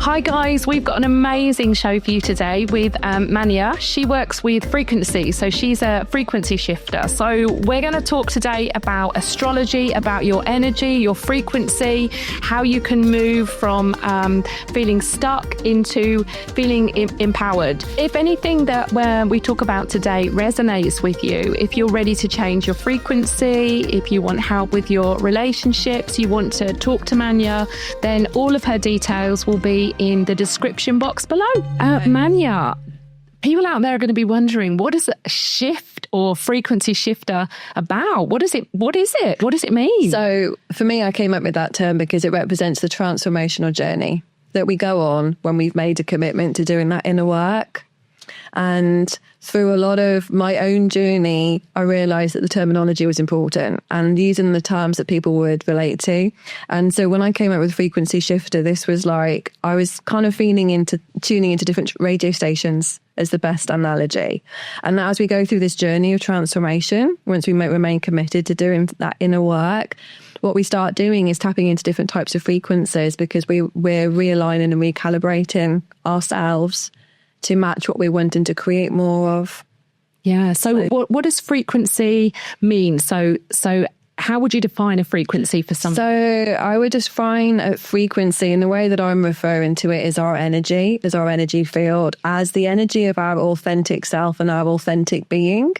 Hi guys, we've got an amazing show for you today with Mania. She works with frequency, so she's a frequency shifter. So we're going to talk today about astrology, about your energy, your frequency, how you can move from feeling stuck into feeling empowered. If anything that where we talk about today resonates with you, if you're ready to change your frequency, if you want help with your relationships, you want to talk to Mania, then all of her details will be in the description box below. Mania, people out there are going to be wondering, what is a shift or frequency shifter about? What is it? What does it mean? So for me, I came up with that term because it represents the transformational journey that we go on when we've made a commitment to doing that inner work. And through a lot of my own journey, I realised that the terminology was important and using the terms that people would relate to. And so when I came up with frequency shifter, this was like, I was kind of tuning into different radio stations as the best analogy. And as we go through this journey of transformation, once we remain committed to doing that inner work, what we start doing is tapping into different types of frequencies because we're realigning and recalibrating ourselves to match what we're wanting to create more of. Yeah. So what does frequency mean? So how would you define a frequency for someone? So I would define a frequency, and the way that I'm referring to it is our energy, as our energy field, as the energy of our authentic self and our authentic being.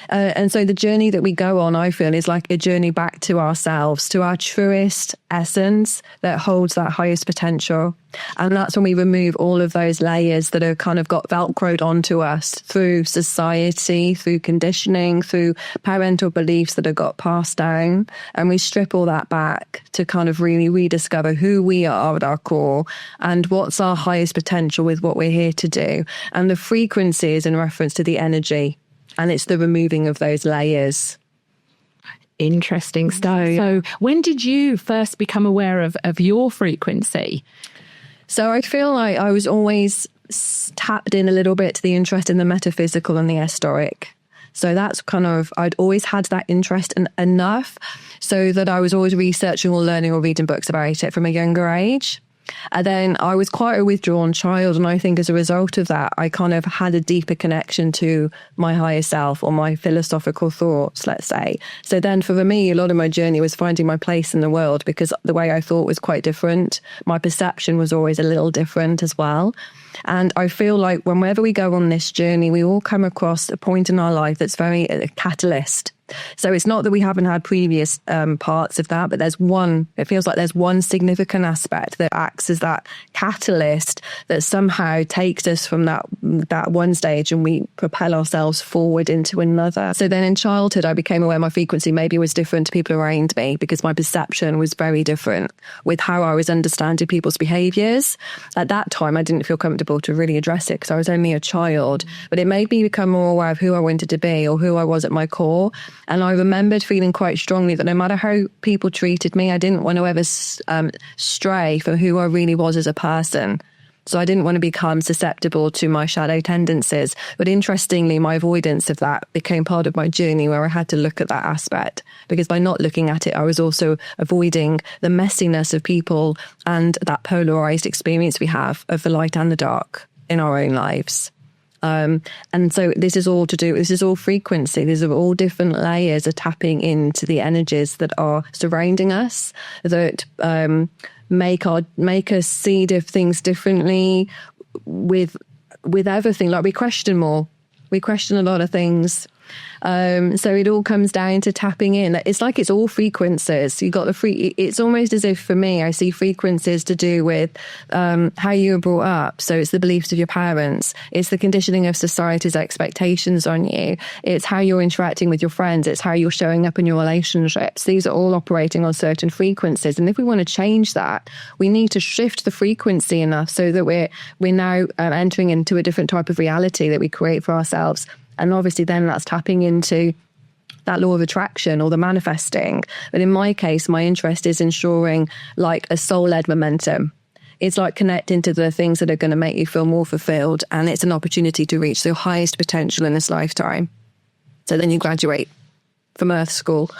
And so the journey that we go on, I feel, is like a journey back to ourselves, to our truest essence that holds that highest potential. And that's when we remove all of those layers that are kind of got Velcroed onto us through society, through conditioning, through parental beliefs that have got passed down. And we strip all that back to kind of really rediscover who we are at our core and what's our highest potential with what we're here to do. And the frequency is in reference to the energy. And it's the removing of those layers. Interesting stuff. So when did you first become aware of your frequency? So I feel like I was always tapped in a little bit to the interest in the metaphysical and the historic. So that's kind of, I'd always had that interest enough so that I was always researching or learning or reading books about it from a younger age. And then I was quite a withdrawn child. And I think as a result of that, I kind of had a deeper connection to my higher self or my philosophical thoughts, let's say. So then for me, a lot of my journey was finding my place in the world because the way I thought was quite different. My perception was always a little different as well. And I feel like whenever we go on this journey, we all come across a point in our life that's very a catalyst. So it's not that we haven't had previous parts of that, but it feels like there's one significant aspect that acts as that catalyst that somehow takes us from that one stage and we propel ourselves forward into another. So then in childhood, I became aware my frequency maybe was different to people around me because my perception was very different with how I was understanding people's behaviours. At that time, I didn't feel comfortable to really address it because I was only a child, but it made me become more aware of who I wanted to be or who I was at my core. And I remembered feeling quite strongly that no matter how people treated me, I didn't want to ever stray from who I really was as a person. So I didn't want to become susceptible to my shadow tendencies. But interestingly, my avoidance of that became part of my journey where I had to look at that aspect. Because by not looking at it, I was also avoiding the messiness of people and that polarized experience we have of the light and the dark in our own lives. And so this is all frequency. These are all different layers of tapping into the energies that are surrounding us, that make us see things differently with everything. Like we question more. We question a lot of things. So it all comes down to tapping in. It's like it's all frequencies. You got it's almost as if for me, I see frequencies to do with how you were brought up. So it's the beliefs of your parents. It's the conditioning of society's expectations on you. It's how you're interacting with your friends. It's how you're showing up in your relationships. These are all operating on certain frequencies. And if we want to change that, we need to shift the frequency enough so that we're now entering into a different type of reality that we create for ourselves. And obviously then that's tapping into that law of attraction or the manifesting. But in my case, my interest is ensuring like a soul-led momentum. It's like connecting to the things that are going to make you feel more fulfilled. And it's an opportunity to reach the highest potential in this lifetime. So then you graduate from Earth School.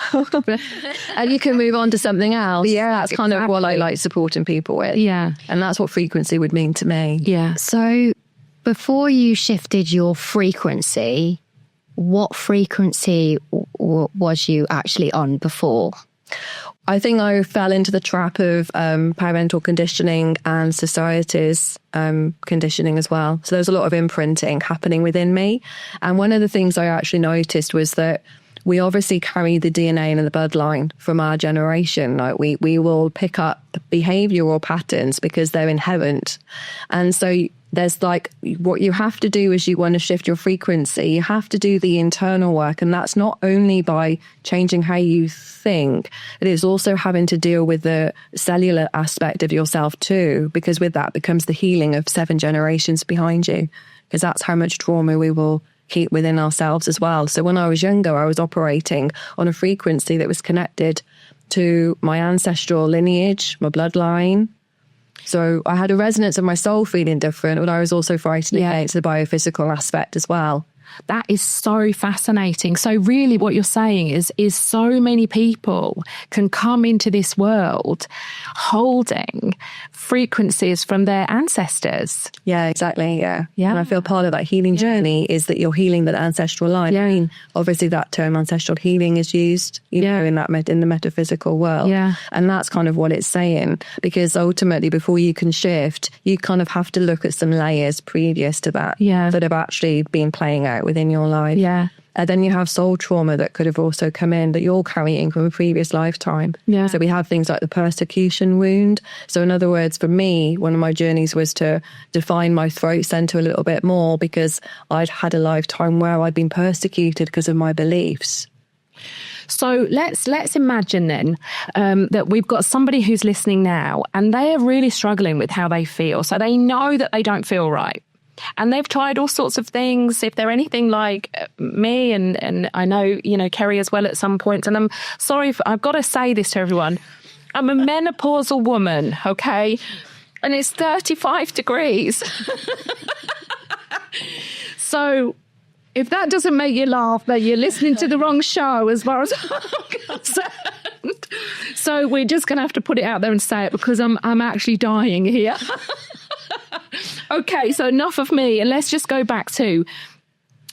And you can move on to something else. Yeah, that's kind of what I like supporting people with. Yeah. And that's what frequency would mean to me. Yeah. So before you shifted your frequency, what frequency was you actually on before? I think I fell into the trap of parental conditioning and society's conditioning as well. So there's a lot of imprinting happening within me. And one of the things I actually noticed was that we obviously carry the DNA and the bloodline from our generation. Like we will pick up behavioural patterns because they're inherent. And so there's like, what you have to do is you want to shift your frequency. You have to do the internal work. And that's not only by changing how you think, it is also having to deal with the cellular aspect of yourself too, because with that becomes the healing of 7 generations behind you, because that's how much trauma we will keep within ourselves as well. So when I was younger, I was operating on a frequency that was connected to my ancestral lineage, my bloodline. So I had a resonance of my soul feeling different, but I was also fighting against the biophysical aspect as well. That is so fascinating. So really what you're saying is so many people can come into this world holding frequencies from their ancestors. Yeah, exactly. Yeah. And I feel part of that healing journey is that you're healing that ancestral line. Yeah. I mean, obviously that term ancestral healing is used, you know, in the metaphysical world. Yeah. And that's kind of what it's saying, because ultimately before you can shift, you kind of have to look at some layers previous to that that have actually been playing out within your life. Yeah. And then you have soul trauma that could have also come in that you're carrying from a previous lifetime. Yeah. So we have things like the persecution wound. So in other words, for me, one of my journeys was to define my throat center a little bit more, because I'd had a lifetime where I'd been persecuted because of my beliefs. So let's imagine then that we've got somebody who's listening now and they are really struggling with how they feel. So they know that they don't feel right. And they've tried all sorts of things. If they're anything like me, and I know, you know, Kerry as well at some point, and I'm sorry, I've got to say this to everyone. I'm a menopausal woman, okay? And it's 35 degrees. So if that doesn't make you laugh, then you're listening to the wrong show as far as I'm concerned. So we're just going to have to put it out there and say it, because I'm actually dying here. Okay, so enough of me, and let's just go back to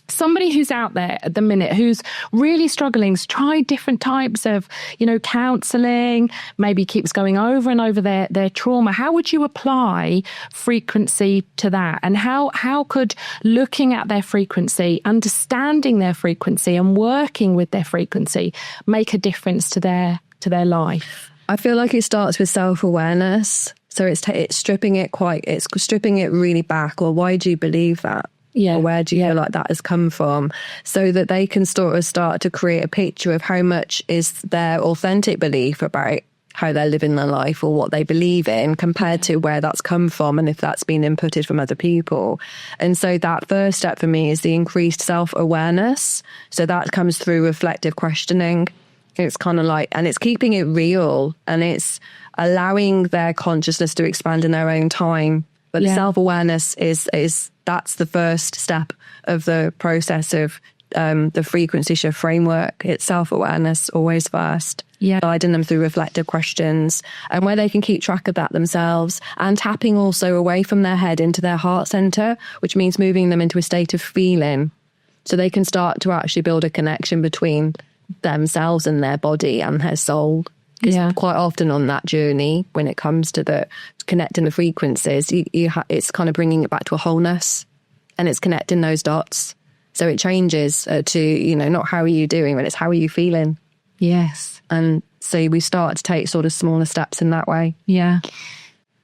somebody who's out there at the minute who's really struggling, has tried different types of, you know, counselling, maybe keeps going over and over their trauma. How would you apply frequency to that? And how could looking at their frequency, understanding their frequency and working with their frequency make a difference to their life? I feel like it starts with self-awareness. So it's stripping it really back. Or why do you believe that? Yeah. Or where do you feel like that has come from? So that they can start to create a picture of how much is their authentic belief about how they're living their life or what they believe in compared to where that's come from and if that's been inputted from other people. And so that first step for me is the increased self-awareness. So that comes through reflective questioning. It's kind of like, and it's keeping it real, and it's allowing their consciousness to expand in their own time. But self-awareness is that's the first step of the process of the frequency shift framework. It's self-awareness always first. Yeah. Guiding them through reflective questions and where they can keep track of that themselves, and tapping also away from their head into their heart center, which means moving them into a state of feeling so they can start to actually build a connection between themselves and their body and their soul. Because quite often on that journey, when it comes to the connecting the frequencies, it's kind of bringing it back to a wholeness, and it's connecting those dots. So it changes to, you know, not how are you doing, but it's how are you feeling. Yes. And so we start to take sort of smaller steps in that way. Yeah.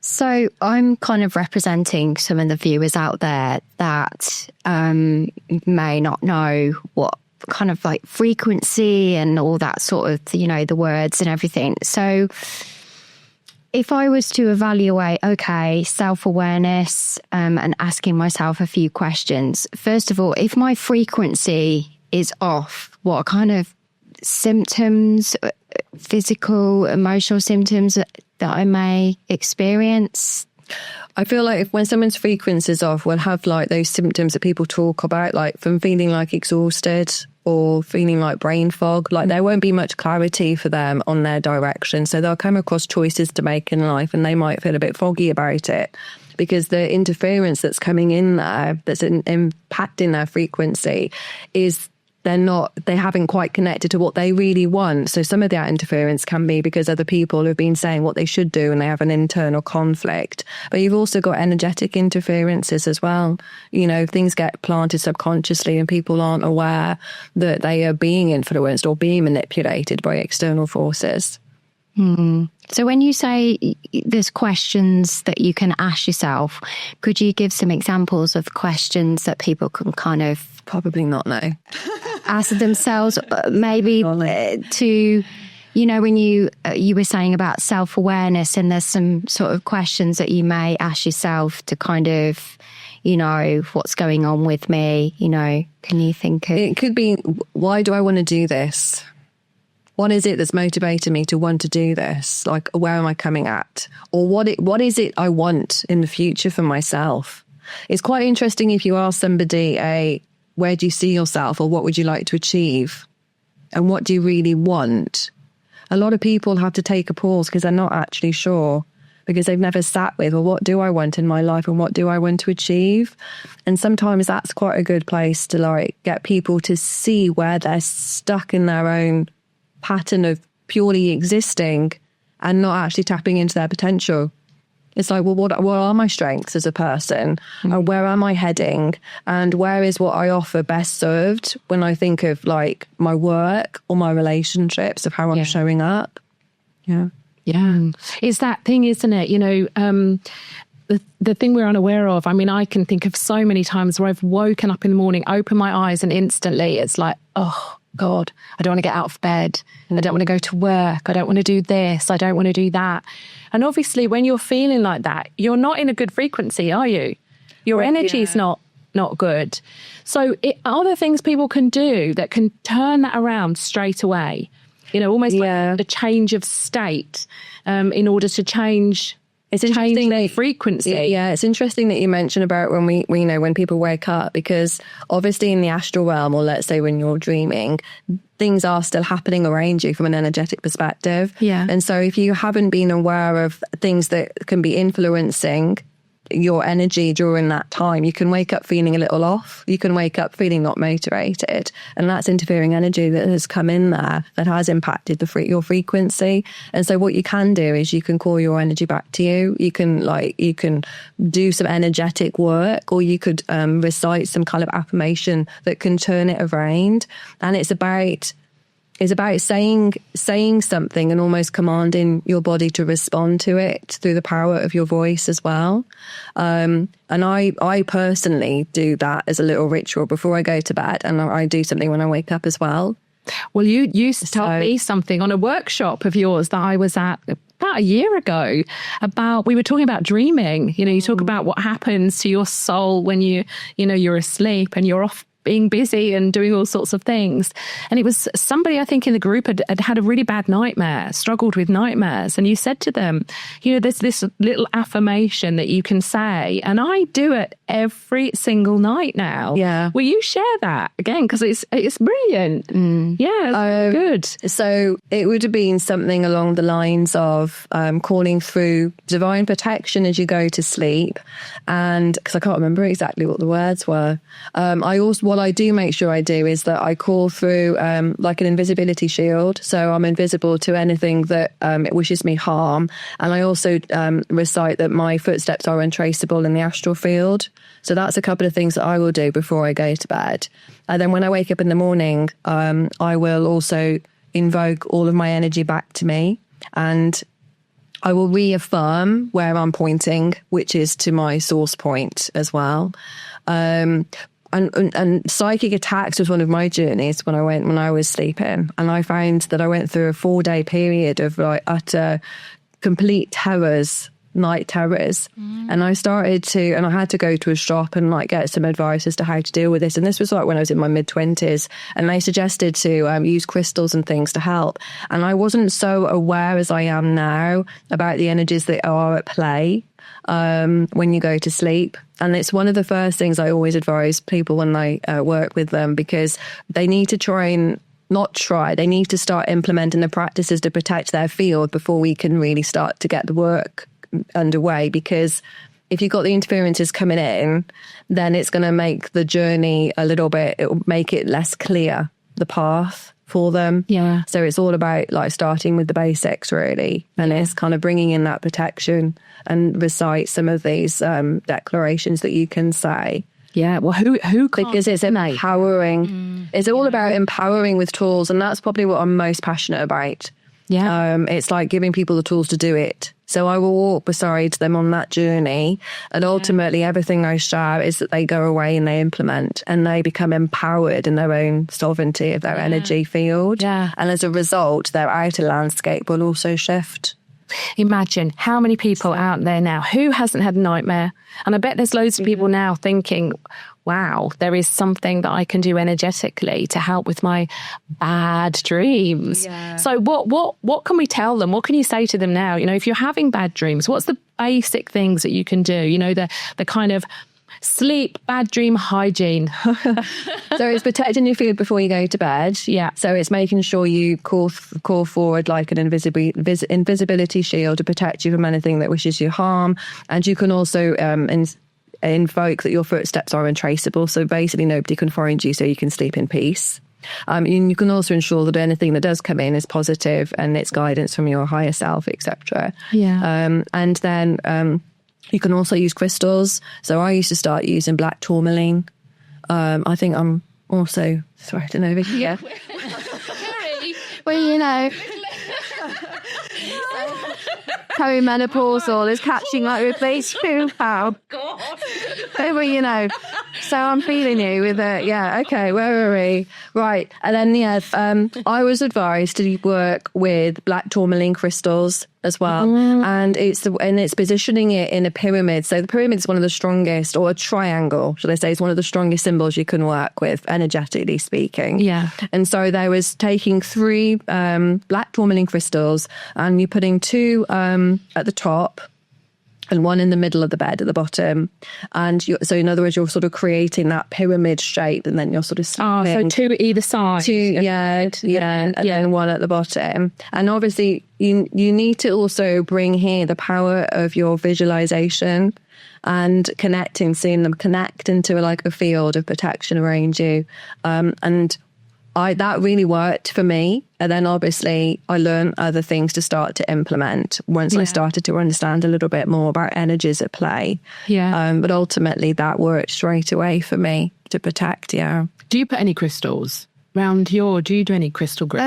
So I'm kind of representing some of the viewers out there that may not know what kind of like frequency and all that sort of, you know, the words and everything. So if I was to evaluate, okay, self-awareness and asking myself a few questions, first of all, if my frequency is off, what kind of symptoms, physical, emotional symptoms that I may experience? I feel like when someone's frequency is off, we'll have like those symptoms that people talk about, like from feeling like exhausted or feeling like brain fog. Like there won't be much clarity for them on their direction. So they'll come across choices to make in life and they might feel a bit foggy about it because the interference that's coming in there, that's impacting their frequency, is they haven't quite connected to what they really want. So some of that interference can be because other people have been saying what they should do and they have an internal conflict. But you've also got energetic interferences as well. You know, things get planted subconsciously and people aren't aware that they are being influenced or being manipulated by external forces. So when you say there's questions that you can ask yourself, could you give some examples of questions that people can kind of probably not know ask themselves, maybe to, you know, when you were saying about self-awareness, and there's some sort of questions that you may ask yourself to kind of, you know, what's going on with me, you know, can you think of... It could be, why do I want to do this? What is it that's motivating me to want to do this? Like, where am I coming at? Or what is it I want in the future for myself? It's quite interesting if you ask somebody, where do you see yourself, or what would you like to achieve? And what do you really want? A lot of people have to take a pause because they're not actually sure, because they've never sat with, well, what do I want in my life and what do I want to achieve? And sometimes that's quite a good place to like get people to see where they're stuck in their own pattern of purely existing and not actually tapping into their potential. It's like, well, what are my strengths as a person? And where am I heading? And where is what I offer best served when I think of like my work or my relationships, of how I'm showing up? Yeah. It's that thing, isn't it? You know, the thing we're unaware of. I mean, I can think of so many times where I've woken up in the morning, opened my eyes, and instantly it's like, oh, God, I don't want to get out of bed. I don't want to go to work. I don't want to do this. I don't want to do that. And obviously, when you're feeling like that, you're not in a good frequency, are you? Your energy is not good. So are there things people can do that can turn that around straight away? You know, almost like a change of state in order to change... It's interesting that frequency. Yeah, it's interesting that you mention about when we you know, when people wake up, because obviously in the astral realm, or let's say when you're dreaming, things are still happening around you from an energetic perspective. Yeah. And so if you haven't been aware of things that can be influencing your energy during that time, you can wake up feeling a little off. You can wake up feeling not motivated, and that's interfering energy that has come in there that has impacted your frequency. And so what you can do is you can call your energy back to you. You can do some energetic work, or you could recite some kind of affirmation that can turn it around. And it's about saying something and almost commanding your body to respond to it through the power of your voice as well. And I personally do that as a little ritual before I go to bed, and I do something when I wake up as well. Well, you used to tell me something on a workshop of yours that I was at about a year ago we were talking about dreaming. You know, you talk about what happens to your soul when you're asleep and you're off being busy and doing all sorts of things. And it was somebody, I think, in the group had a really bad nightmare, struggled with nightmares. And you said to them, you know, there's this little affirmation that you can say. And I do it every single night now. Yeah. Will you share that again? Because it's brilliant. Yeah, good. So it would have been something along the lines of calling through divine protection as you go to sleep. And because I can't remember exactly what the words were. What I do make sure I do is that I call through like an invisibility shield. So I'm invisible to anything that it wishes me harm. And I also recite that my footsteps are untraceable in the astral field. So that's a couple of things that I will do before I go to bed. And then when I wake up in the morning, I will also invoke all of my energy back to me. And I will reaffirm where I'm pointing, which is to my source point as well. And psychic attacks was one of my journeys when I was sleeping. And I found that I went through a 4-day period of like utter, complete terrors night terrors. And I started to, and I had to go to a shop and like get some advice as to how to deal with this. And this was like when I was in my mid-20s, and they suggested to use crystals and things to help. And I wasn't so aware as I am now about the energies that are at play when you go to sleep. And it's one of the first things I always advise people when I work with them, because they need to they need to start implementing the practices to protect their field before we can really start to get the work underway. Because if you've got the interferences coming in, then it's going to make the journey a little bit, it will make it less clear, the path for them. Yeah. So it's all about like starting with the basics really. And it's kind of bringing in that protection and recite some of these declarations that you can say. Yeah, well, who can't? Because it's empowering. It's all about empowering with tools, and that's probably what I'm most passionate about. Yeah. It's like giving people the tools to do it. So I will walk beside them on that journey, and ultimately everything I share is that they go away and they implement, and they become empowered in their own sovereignty of their energy field. Yeah. And as a result, their outer landscape will also shift. Imagine how many people out there now who hasn't had a nightmare. And I bet there's loads of people now thinking, wow, there is something that I can do energetically to help with my bad dreams. Yeah. So what can we tell them? What can you say to them now? You know, if you're having bad dreams, what's the basic things that you can do? You know, the kind of sleep, bad dream hygiene. So it's protecting your field before you go to bed. Yeah. So it's making sure you call forward like an invisibility shield to protect you from anything that wishes you harm. And you can also invoke that your footsteps are untraceable. So basically nobody can find you, so you can sleep in peace. And you can also ensure that anything that does come in is positive and it's guidance from your higher self, etc. Yeah. And then you can also use crystals. So I used to start using black tourmaline. I think I'm also, sorry, I don't know. Yeah. Well, you know, perimenopausal is catching up with these two, pal. Well, you know, so I'm feeling you with it. Yeah, okay, where are we? Right, and then, I was advised to work with black tourmaline crystals as well. And it's positioning it in a pyramid. So the pyramid is one of the strongest, or a triangle, should I say, is one of the strongest symbols you can work with, energetically speaking. Yeah. And so there was taking 3 black tourmaline crystals, and you're putting 2 at the top and 1 in the middle of the bed at the bottom. And so in other words, you're sort of creating that pyramid shape, and then you're sort of so 2 either side. 2, and then 1 at the bottom. And obviously you need to also bring here the power of your visualization and seeing them connect into like a field of protection around you. And that really worked for me. And then obviously I learned other things to start to implement once I started to understand a little bit more about energies at play. Yeah. But ultimately that worked straight away for me to protect. Yeah. Do you put any crystals around do you do any crystal grips?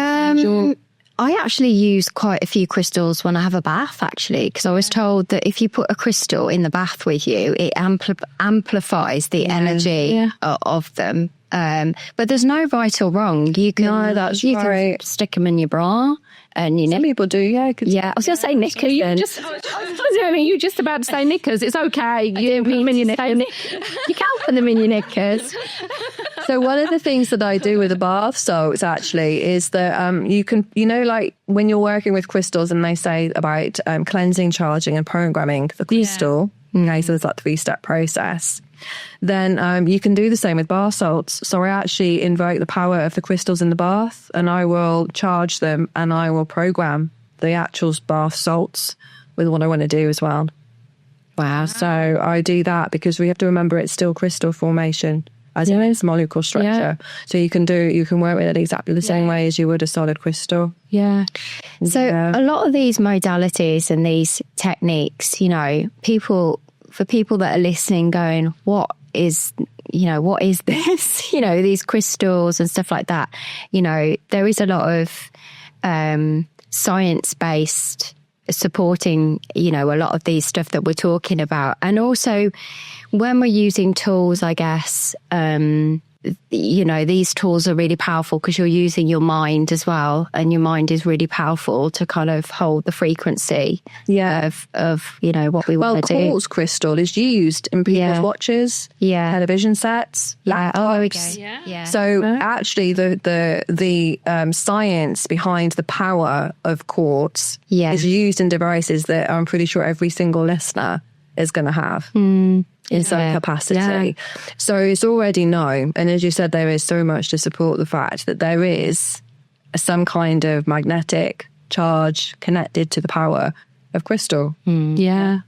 I actually use quite a few crystals when I have a bath, actually, because I was told that if you put a crystal in the bath with you, it amplifies the energy of them. But there's no right or wrong. You can stick them in your bra and Some people do, yeah. I was going to say knickers. You just about to say knickers. It's okay. You put them in your knickers. You can't put them in your knickers. So one of the things that I do with the bath salts actually is that you can, like when you're working with crystals and they say about cleansing, charging and programming the crystal, okay, so there's that 3-step process. Then you can do the same with bath salts. So I actually invoke the power of the crystals in the bath, and I will charge them and I will program the actual bath salts with what I want to do as well. Wow. So I do that because we have to remember it's still crystal formation, as in its molecule structure. So you can work with it exactly the same way as you would a solid crystal. Yeah. So a lot of these modalities and these techniques, for people that are listening going, what is this? These crystals and stuff like that. There is a lot of science-based supporting, a lot of these stuff that we're talking about. And also when we're using tools, I guess, you know, these tools are really powerful because you're using your mind as well, and your mind is really powerful to kind of hold the frequency of you know, what we want to do. Quartz crystal is used in people's watches, television sets, laptops. So actually the science behind the power of quartz is used in devices that I'm pretty sure every single listener is going to have in some capacity. So it's already known. And as you said, there is so much to support the fact that there is some kind of magnetic charge connected to the power of crystal. We're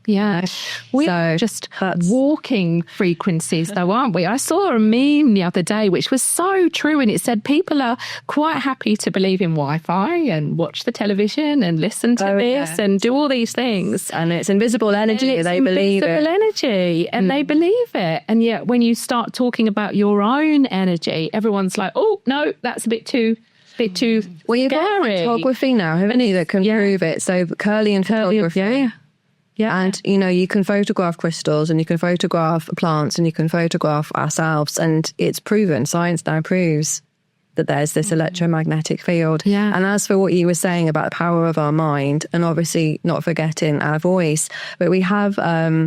just walking frequencies though, aren't we? I saw a meme the other day which was so true, and it said people are quite happy to believe in Wi-Fi and watch the television and listen to this and do all these things. And it's invisible energy. They believe it. Invisible energy, and they believe it. And yet when you start talking about your own energy, everyone's like, oh, no, that's a bit too well, you've got photography now, haven't you, that can prove it. So curly and photography. And, you know, you can photograph crystals and you can photograph plants and you can photograph ourselves. And it's proven, science now proves that there's this electromagnetic field. And as for what you were saying about the power of our mind, and obviously not forgetting our voice, but we have Emoto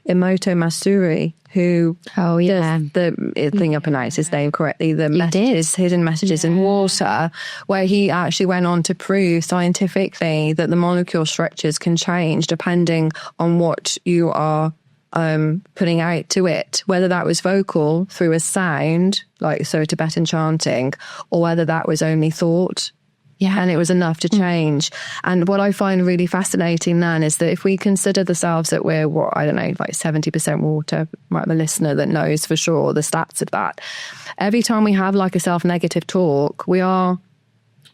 Masuri, who does I think I pronounced his name correctly, the messages, hidden messages in water, where he actually went on to prove scientifically that the molecule structures can change depending on what you are putting out to it, whether that was vocal through a sound, like so Tibetan chanting, or whether that was only thought. And it was enough to change. And what I find really fascinating then is that if we consider ourselves that we're, I don't know, like 70% water, right, the listener that knows for sure the stats of that, every time we have like a self-negative talk, we are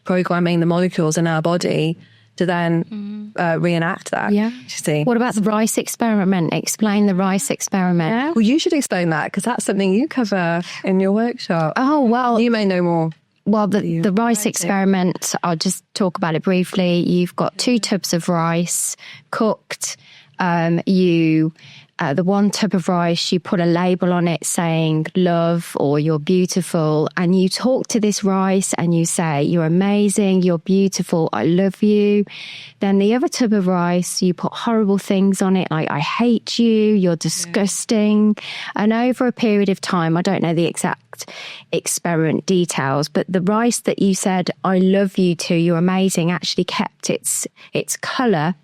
programming the molecules in our body to then reenact that. You see. What about the rice experiment? Explain the rice experiment. Well, you should explain that because that's something you cover in your workshop. Oh, well. You may know more. Well, the rice experiment, I'll just talk about it briefly. You've got 2 tubs of rice cooked. The 1 tub of rice, you put a label on it saying love or you're beautiful. And you talk to this rice and you say, you're amazing, you're beautiful, I love you. Then the other tub of rice, you put horrible things on it like I hate you, you're disgusting. And over a period of time, I don't know the exact experiment details, but the rice that you said, I love you to, you're amazing, actually kept its colour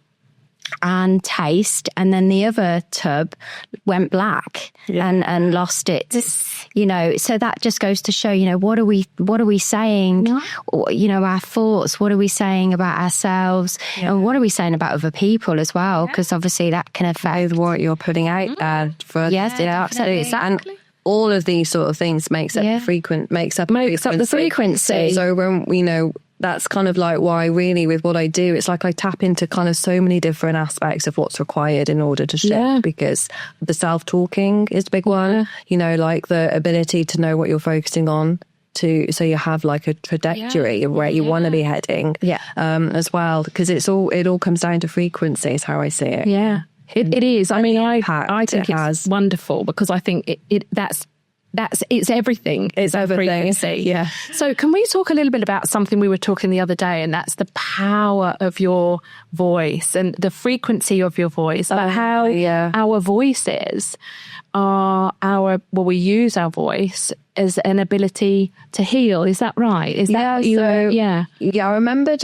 and taste, and then the other tub went black and lost its, you know. So that just goes to show, you know, what are we saying, or, you know, our thoughts, what are we saying about ourselves, and what are we saying about other people as well, because obviously that can affect what you're putting out there. Absolutely. And all of these sort of things makes up the frequency. So when we know, that's kind of like why really with what I do, it's like I tap into kind of so many different aspects of what's required in order to shift, because the self-talking is a big one, you know, like the ability to know what you're focusing on, so you have like a trajectory of where you want to be heading as well, because it all comes down to frequency is how I see it. It is. I mean, I think it's wonderful, because I think it's everything. It's everything. So can we talk a little bit about something we were talking the other day, and that's the power of your voice and the frequency of your voice, about how our voices are we use our voice as an ability to heal. Is that right? Is that I remember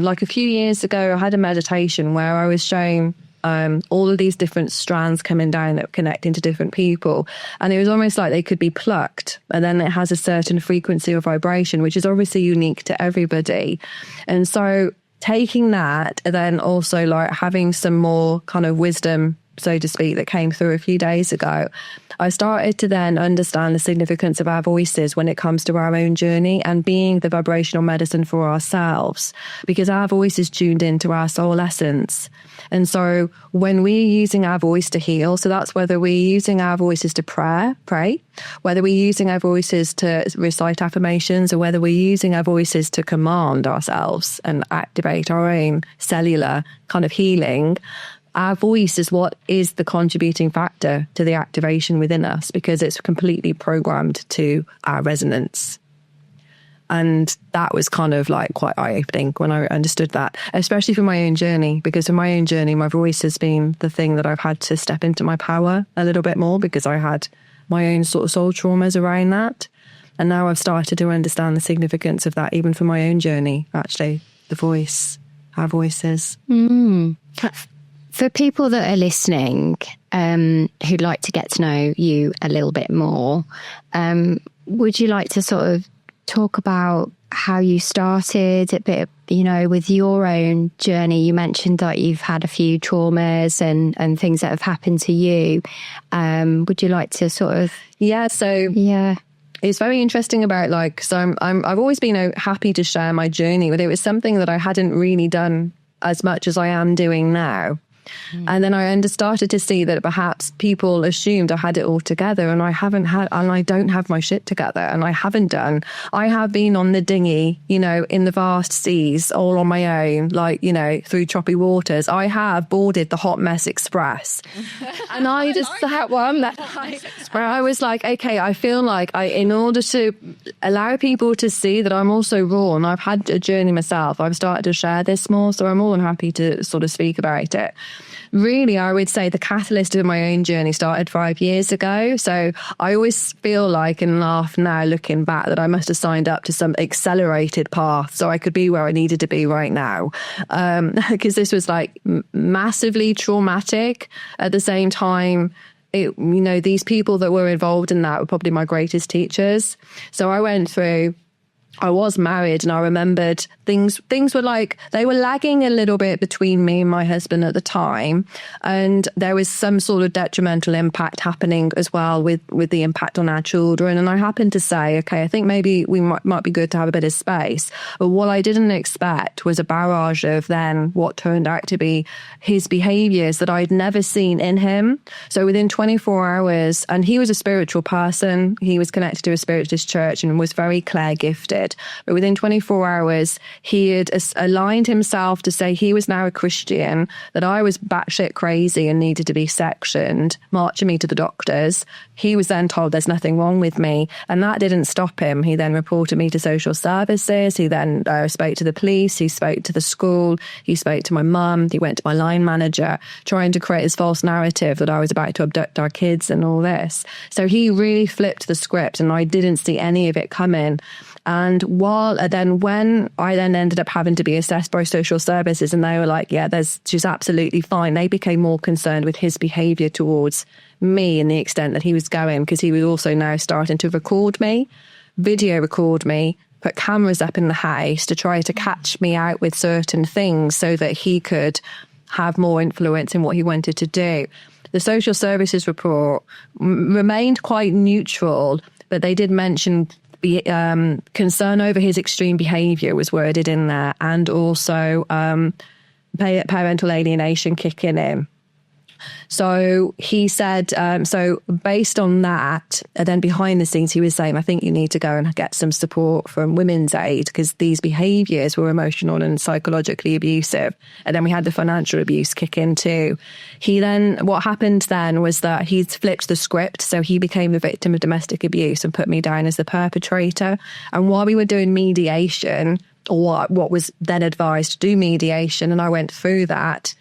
like a few years ago, I had a meditation where I was showing all of these different strands coming down that connecting to different people, and it was almost like they could be plucked, and then it has a certain frequency or vibration which is obviously unique to everybody. And so taking that, and then also like having some more kind of wisdom, so to speak, that came through a few days ago, I started to then understand the significance of our voices when it comes to our own journey and being the vibrational medicine for ourselves, because our voice is tuned into our soul essence. And so when we're using our voice to heal, so that's whether we're using our voices to pray, whether we're using our voices to recite affirmations, or whether we're using our voices to command ourselves and activate our own cellular kind of healing, our voice is what is the contributing factor to the activation within us, because it's completely programmed to our resonance. And that was kind of like quite eye-opening when I understood that, especially for my own journey, because in my own journey, my voice has been the thing that I've had to step into my power a little bit more, because I had my own sort of soul traumas around that. And now I've started to understand the significance of that, even for my own journey, actually, the voice, our voices. For people that are listening, who'd like to get to know you a little bit more, would you like to sort of talk about how you started a bit, with your own journey? You mentioned that you've had a few traumas and things that have happened to you. Would you like to sort of... Yeah. It's very interesting about I've always been happy to share my journey, but it was something that I hadn't really done as much as I am doing now. And then I started to see that perhaps people assumed I had it all together, and I haven't had, and I don't have my shit together, and I haven't done. I have been on the dinghy, in the vast seas, all on my own, through choppy waters. I have boarded the Hot Mess Express. And I just that one where I was like, okay, I feel like in order to allow people to see that I'm also raw and I've had a journey myself, I've started to share this more. So I'm more than happy to sort of speak about it. Really, I would say the catalyst of my own journey started 5 years ago. So I always feel like and laugh now looking back that I must have signed up to some accelerated path so I could be where I needed to be right now. Because this was massively traumatic. At the same time, these people that were involved in that were probably my greatest teachers. So I was married, and I remembered things were they were lagging a little bit between me and my husband at the time. And there was some sort of detrimental impact happening as well with the impact on our children. And I happened to say, okay, I think maybe we might be good to have a bit of space. But what I didn't expect was a barrage of then what turned out to be his behaviors that I'd never seen in him. So within 24 hours, and he was a spiritual person, he was connected to a spiritualist church and was very Claire gifted. But within 24 hours, he had aligned himself to say he was now a Christian, that I was batshit crazy and needed to be sectioned, marching me to the doctors. He was then told there's nothing wrong with me. And that didn't stop him. He then reported me to social services. He then spoke to the police. He spoke to the school. He spoke to my mum. He went to my line manager, trying to create this false narrative that I was about to abduct our kids and all this. So he really flipped the script, and I didn't see any of it coming. And when I then ended up having to be assessed by social services, and they were like, yeah, she's absolutely fine. They became more concerned with his behaviour towards me and the extent that he was going, because he was also now starting to video record me, put cameras up in the house to try to catch me out with certain things so that he could have more influence in what he wanted to do. The social services report remained quite neutral, but they did mention concern over his extreme behaviour was worded in there, and also parental alienation kicking in. So he said, so based on that, and then behind the scenes, he was saying, I think you need to go and get some support from Women's Aid, because these behaviours were emotional and psychologically abusive. And then we had the financial abuse kick in too. What happened then was that he's flipped the script. So he became the victim of domestic abuse and put me down as the perpetrator. And while we were doing mediation, or what was then advised to do mediation, and I went through that,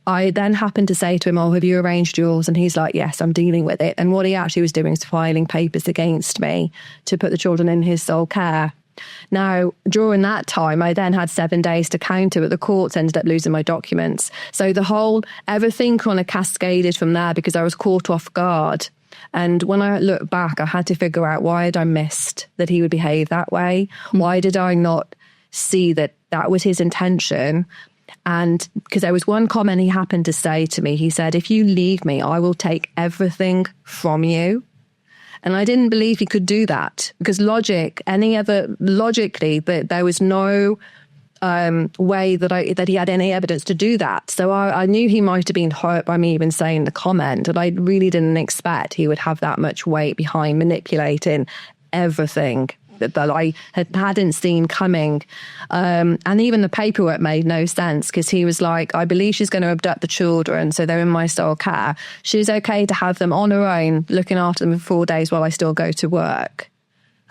I then happened to say to him, have you arranged yours? And he's like, yes, I'm dealing with it. And what he actually was doing is filing papers against me to put the children in his sole care. Now, during that time, I then had 7 days to counter, but the courts ended up losing my documents. So everything kind of cascaded from there, because I was caught off guard. And when I look back, I had to figure out, why had I missed that he would behave that way? Why did I not see that was his intention? And because there was one comment he happened to say to me, he said, if you leave me, I will take everything from you. And I didn't believe he could do that, because logically, there was no way that he had any evidence to do that. So I knew he might have been hurt by me even saying the comment, and I really didn't expect he would have that much weight behind manipulating everything. that I hadn't seen coming. And even the paperwork made no sense, because he was like, I believe she's going to abduct the children, so they're in my sole care. She's okay to have them on her own, looking after them for 4 days while I still go to work.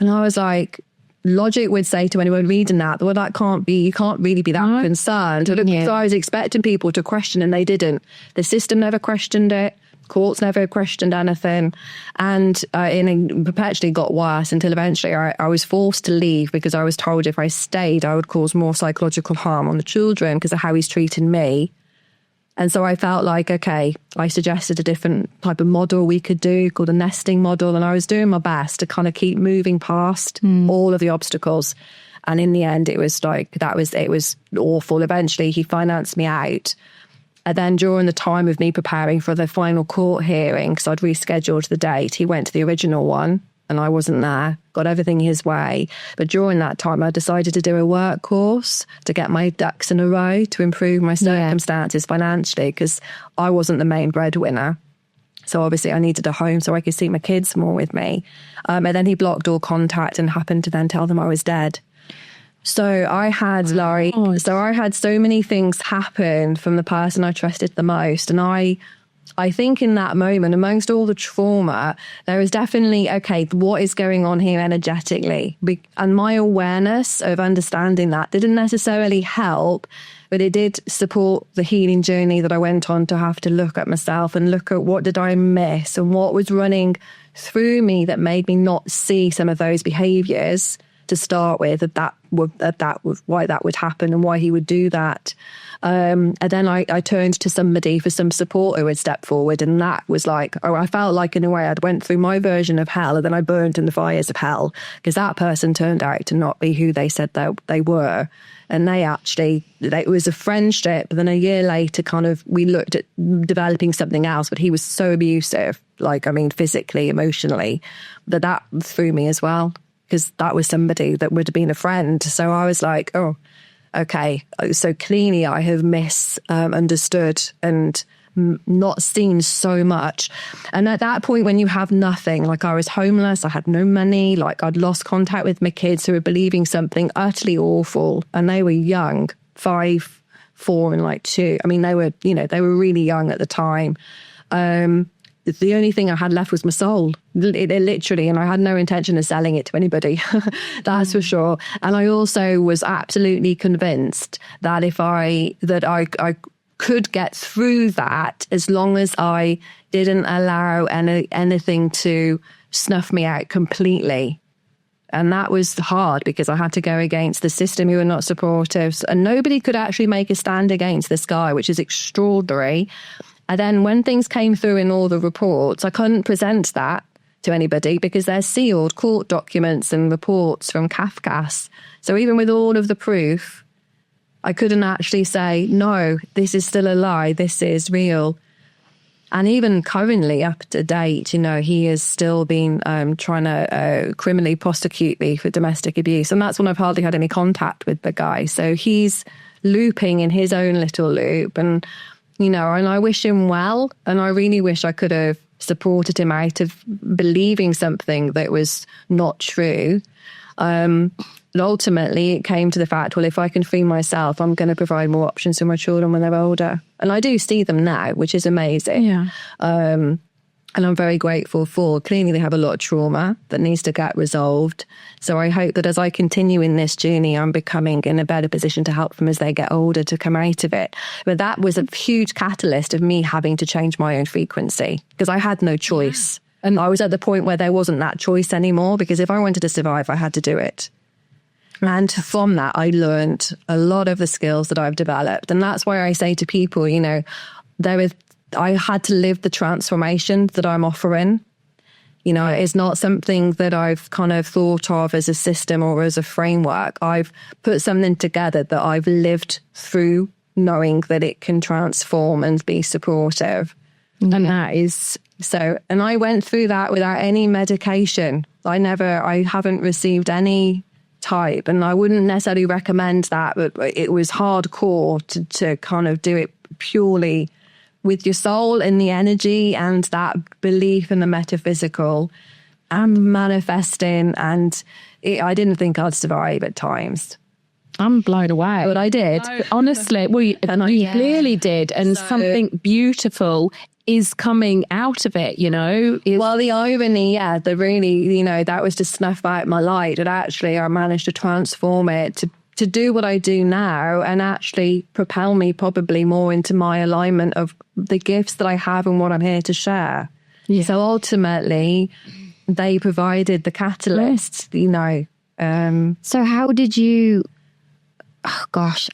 And I was like, logic would say to anyone reading that, well, that can't be, you can't really be that concerned. So I was expecting people to question, and they didn't. The system never questioned it. Courts never questioned anything. And it perpetually got worse until eventually I was forced to leave, because I was told if I stayed, I would cause more psychological harm on the children because of how he's treating me. And so I felt like, okay, I suggested a different type of model we could do called a nesting model. And I was doing my best to kind of keep moving past all of the obstacles. And in the end, it was like, it was awful. Eventually, he financed me out. And then during the time of me preparing for the final court hearing, because I'd rescheduled the date, he went to the original one and I wasn't there, got everything his way. But during that time, I decided to do a work course to get my ducks in a row, to improve my circumstances financially, because I wasn't the main breadwinner. So obviously I needed a home so I could see my kids more with me. And then he blocked all contact and happened to then tell them I was dead. So I had, Laurie, I had so many things happen from the person I trusted the most. And I think in that moment, amongst all the trauma, there was definitely, okay, what is going on here energetically? And my awareness of understanding that didn't necessarily help, but it did support the healing journey that I went on to have to look at myself and look at what did I miss and what was running through me that made me not see some of those behaviours to start with, that was why that would happen and why he would do that. And then I turned to somebody for some support who would step forward. And that was like, I felt like in a way I'd went through my version of hell and then I burned in the fires of hell, because that person turned out to not be who they said they were. And it was a friendship. But then a year later, we looked at developing something else, but he was so abusive, physically, emotionally, that threw me as well, because that was somebody that would have been a friend. So I was like, oh, okay. So clearly I have misunderstood and not seen so much. And at that point, when you have nothing, like I was homeless, I had no money, like I'd lost contact with my kids who were believing something utterly awful. And they were young, 5, 4 and 2. They were really young at the time. The only thing I had left was my soul, literally, and I had no intention of selling it to anybody. That's for sure. And I also was absolutely convinced that I could get through that as long as I didn't allow anything to snuff me out completely. And that was hard, because I had to go against the system who were not supportive, and nobody could actually make a stand against this guy, which is extraordinary. And then when things came through in all the reports, I couldn't present that to anybody because they're sealed court documents and reports from Kafkas. So even with all of the proof, I couldn't actually say, no, this is still a lie, this is real. And even currently, up to date, he has still been trying to criminally prosecute me for domestic abuse. And that's when I've hardly had any contact with the guy. So he's looping in his own little loop. And and I wish him well. And I really wish I could have supported him out of believing something that was not true. But ultimately, it came to the fact, well, if I can free myself, I'm going to provide more options for my children when they're older. And I do see them now, which is amazing. Yeah. And I'm very grateful for. Clearly, they have a lot of trauma that needs to get resolved. So I hope that as I continue in this journey, I'm becoming in a better position to help them as they get older to come out of it. But that was a huge catalyst of me having to change my own frequency, because I had no choice. Yeah. And I was at the point where there wasn't that choice anymore, because if I wanted to survive, I had to do it. And from that, I learned a lot of the skills that I've developed. And that's why I say to people, I had to live the transformation that I'm offering. It's not something that I've kind of thought of as a system or as a framework. I've put something together that I've lived through, knowing that it can transform and be supportive. Mm-hmm. And that is so. And I went through that without any medication. I haven't received any type, and I wouldn't necessarily recommend that, but it was hardcore to kind of do it purely with your soul and the energy and that belief in the metaphysical. and manifesting, and I didn't think I'd survive at times. I'm blown away. But I did. Honestly, you clearly did. And something beautiful is coming out of it, you know? Well, the irony, the really, that was to snuff out my light. And actually, I managed to transform it to do what I do now and actually propel me probably more into my alignment of the gifts that I have and what I'm here to share. Yeah. So ultimately, they provided the catalyst, So how did you...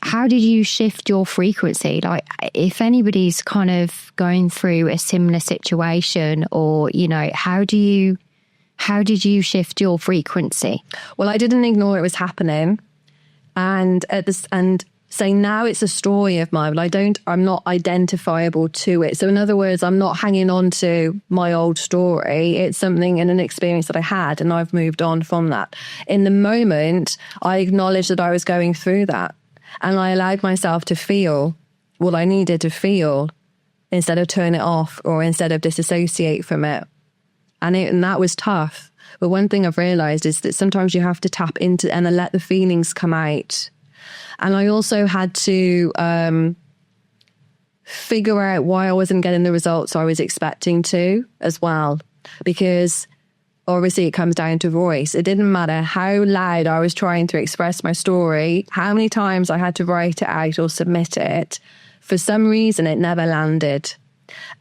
how did you shift your frequency? Like, if anybody's kind of going through a similar situation, or, how did you shift your frequency? Well, I didn't ignore it was happening. And say now it's a story of mine, but I'm not identifiable to it. So in other words, I'm not hanging on to my old story. It's something in an experience that I had, and I've moved on from that. In the moment, I acknowledged that I was going through that, and I allowed myself to feel what I needed to feel instead of turn it off or instead of disassociate from it. And that was tough. But one thing I've realized is that sometimes you have to tap into and let the feelings come out. And I also had to figure out why I wasn't getting the results I was expecting to as well. Because obviously it comes down to voice. It didn't matter how loud I was trying to express my story, how many times I had to write it out or submit it. For some reason, it never landed.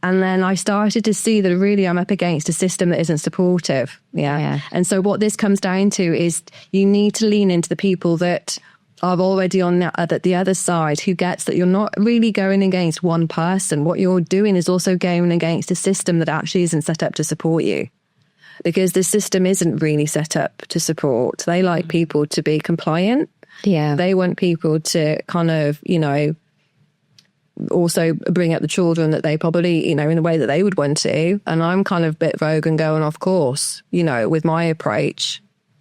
And then I started to see that really I'm up against a system that isn't supportive. Yeah. And so what this comes down to is you need to lean into the people that are already on the other side, who gets that you're not really going against one person. What you're doing is also going against a system that actually isn't set up to support you. Because the system isn't really set up to support. They like people to be compliant. Yeah. They want people to kind of, also bring up the children that they probably, in the way that they would want to. And I'm kind of a bit rogue and going off course, with my approach,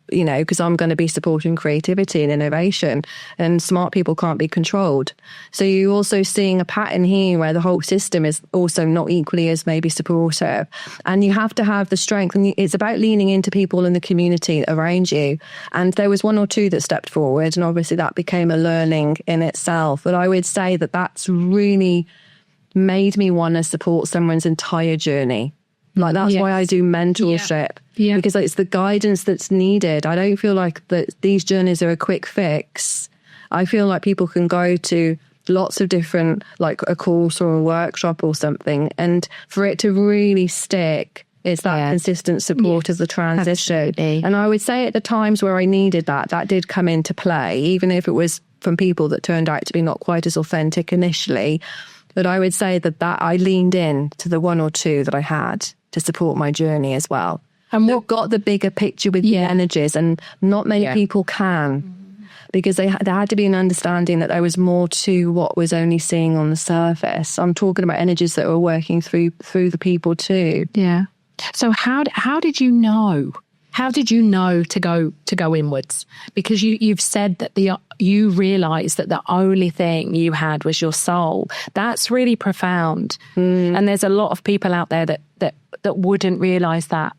because I'm going to be supporting creativity and innovation, and smart people can't be controlled. So you're also seeing a pattern here where the whole system is also not equally as maybe supportive. And you have to have the strength, and it's about leaning into people in the community around you. And there was one or two that stepped forward, and obviously that became a learning in itself. But I would say that that's really made me want to support someone's entire journey. Like, that's why I do mentorship. Yeah. Because it's the guidance that's needed. I don't feel like that these journeys are a quick fix. I feel like people can go to lots of different, like a course or a workshop or something, and for it to really stick, it's that consistent support of the transition. Absolutely. And I would say at the times where I needed that did come into play, even if it was from people that turned out to be not quite as authentic initially. But I would say that I leaned in to the one or two that I had to support my journey as well. And what got the bigger picture with the energies, and not many people can, because there had to be an understanding that there was more to what was only seeing on the surface. I'm talking about energies that were working through the people too. Yeah. So how did you know? How did you know to go inwards? Because you've said that you realised that the only thing you had was your soul. That's really profound. And there's a lot of people out there that wouldn't realise that.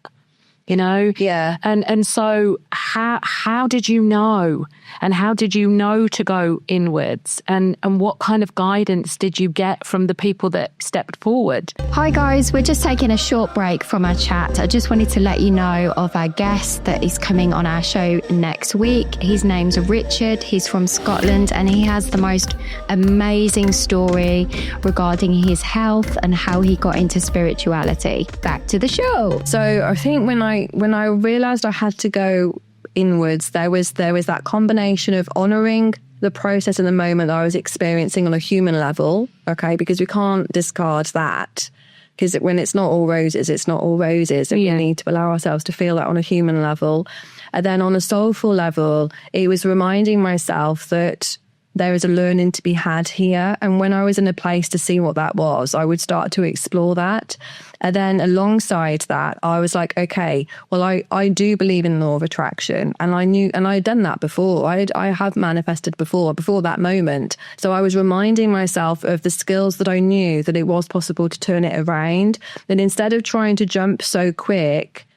Yeah. And so how did you know? And how did you know to go inwards? And what kind of guidance did you get from the people that stepped forward? Hi guys, we're just taking a short break from our chat. I just wanted to let you know of our guest that is coming on our show next week. His name's Richard. He's from Scotland, and he has the most amazing story regarding his health and how he got into spirituality. Back to the show. So I think when I realised I had to go inwards, there was that combination of honouring the process and the moment that I was experiencing on a human level, okay, because we can't discard that, because when it's not all roses, it's not all roses, and we need to allow ourselves to feel that on a human level. And then on a soulful level, it was reminding myself that there is a learning to be had here. And when I was in a place to see what that was, I would start to explore that. And then alongside that, I was like, okay, well, I do believe in law of attraction. And I knew, and I had done that before. I have manifested before that moment. So I was reminding myself of the skills that I knew, that it was possible to turn it around. That instead of trying to jump so quick,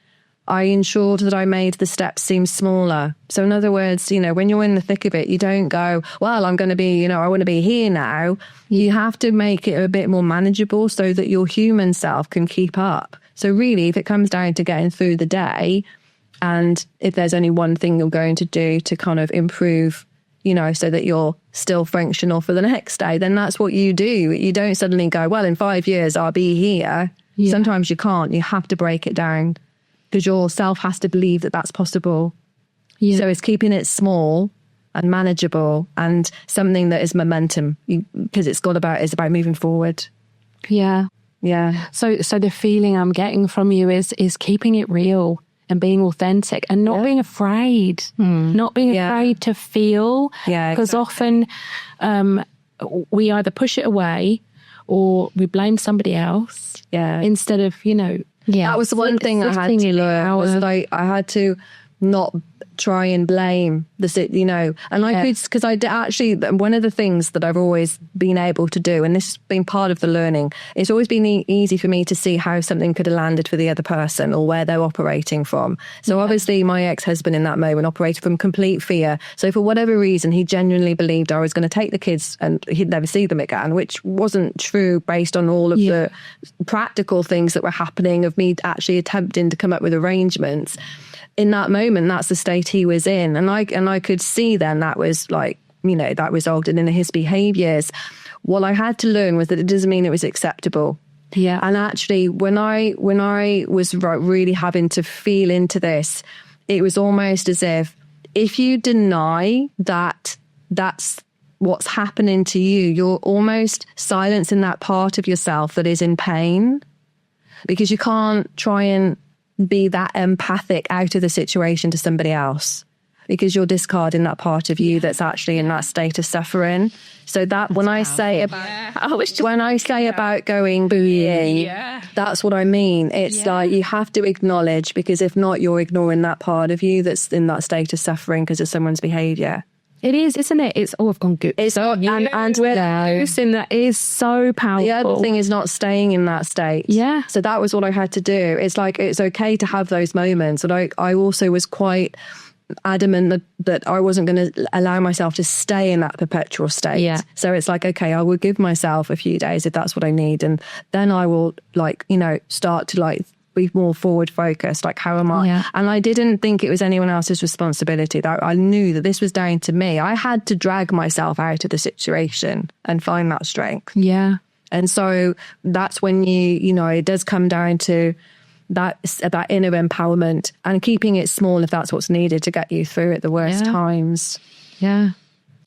I ensured that I made the steps seem smaller. So in other words, you know, when you're in the thick of it, you don't go, well, I'm going to be, you know, I want to be here now. You have to make it a bit more manageable so that your human self can keep up. So really, if it comes down to getting through the day, and if there's only one thing you're going to do to kind of improve, you know, so that you're still functional for the next day, then that's what you do. You don't suddenly go, well, in 5 years, I'll be here. Yeah. Sometimes you can't. You have to break it down because your self has to believe that that's possible. Yeah. So it's keeping it small and manageable and something that is momentum, because it's about moving forward. Yeah. Yeah. So the feeling I'm getting from you is keeping it real and being authentic and not being afraid, not being afraid to feel. Yeah. Because often we either push it away or we blame somebody else. Yeah. Instead of, you know. Yeah. That was the one thing I had to learn. Was like I had to not try and blame you know, and I could, because I actually, one of the things that I've always been able to do, and this has been part of the learning, it's always been easy for me to see how something could have landed for the other person or where they're operating from. So obviously my ex-husband in that moment operated from complete fear. So for whatever reason, he genuinely believed I was going to take the kids and he'd never see them again, which wasn't true based on all of the practical things that were happening of me actually attempting to come up with arrangements. In that moment, that's the state he was in. And I could see then that was like, you know, that resulted in his behaviours. What I had to learn was that it doesn't mean it was acceptable. Yeah. And actually, when I was really having to feel into this, it was almost as if you deny that that's what's happening to you, you're almost silencing that part of yourself that is in pain, because you can't try and be that empathic out of the situation to somebody else, because you're discarding that part of you that's actually in that state of suffering. So that when I say about going booing, that's what I mean. It's like you have to acknowledge, because if not, you're ignoring that part of you that's in that state of suffering because of someone's behaviour. It is, isn't it? It's I've gone good. It's and that is so powerful. The other thing is not staying in that state. Yeah. So that was what I had to do. It's like it's okay to have those moments, and I also was quite adamant that I wasn't going to allow myself to stay in that perpetual state. Yeah. So it's like, okay, I will give myself a few days if that's what I need, and then I will, like, you know, start to like be more forward focused, like how am I? Yeah. And I didn't think it was anyone else's responsibility. That I knew that this was down to me. I had to drag myself out of the situation and find that strength. Yeah. And so that's when you know, it does come down to that inner empowerment and keeping it small if that's what's needed to get you through at the worst times. Yeah.